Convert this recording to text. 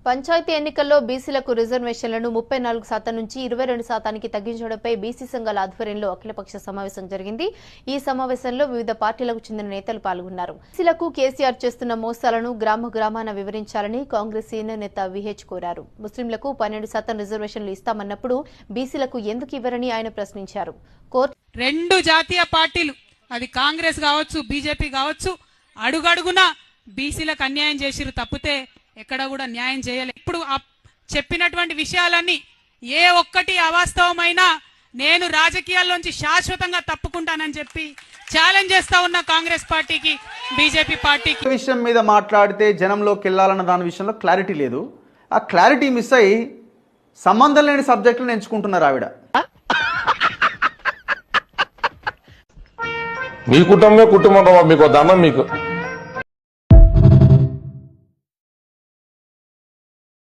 పంచాయతీ ఎన్నికల్లో బీసీలకు రిజర్వేషన్లను 34% నుంచి 22% తగ్గించడంపై బీసీ సంఘాల ఆధ్వర్యంలో అఖిలపక్ష సమావేశం జరిగింది. ఈ సమావేశంలో వివిధ పార్టీలకు చెందిన నేతలు పాల్గొన్నారు. బీసీలకు కేసీఆర్ చేస్తున్న మోసాలను గ్రామ గ్రామాన వివరించాలని కాంగ్రెస్ సీనియర్ నేత విహెచ్ కోరారు. ముస్లింలకు 12% రిజర్వేషన్లు ఇస్తామన్నప్పుడు బీసీలకు ఎందుకు ఇవ్వరని ఆయన ప్రశ్నించారు. రెండు జాతీయ పార్టీలు అది కాంగ్రెస్ కావచ్చు, బీజేపీ కావచ్చు, అడుగడుగునా బీసీలకు అన్యాయం చేసిరు తప్పితే ఎక్కడ కూడా న్యాయం చేయలేదు. ఇప్పుడు చెప్పినటువంటి విషయాలన్నీ ఏ ఒక్కటి అవాస్తవమైనా నేను రాజకీయాల్లోంచి శాశ్వతంగా తప్పుకుంటానని చెప్పి ఛాలెంజ్ చేస్తా ఉన్న కాంగ్రెస్ పార్టీకి, బీజేపీ పార్టీకి. విషయం మీద మాట్లాడితే జనంలోకి వెళ్ళాలన్న దాని విషయంలో క్లారిటీ లేదు. ఆ క్లారిటీ మిస్ అయ్యి సంబంధం లేని సబ్జెక్టులను ఎంచుకుంటున్నారు ఆవిడ. మీ కుటుంబమే కుటుంబం, మీకు దండం మీకు.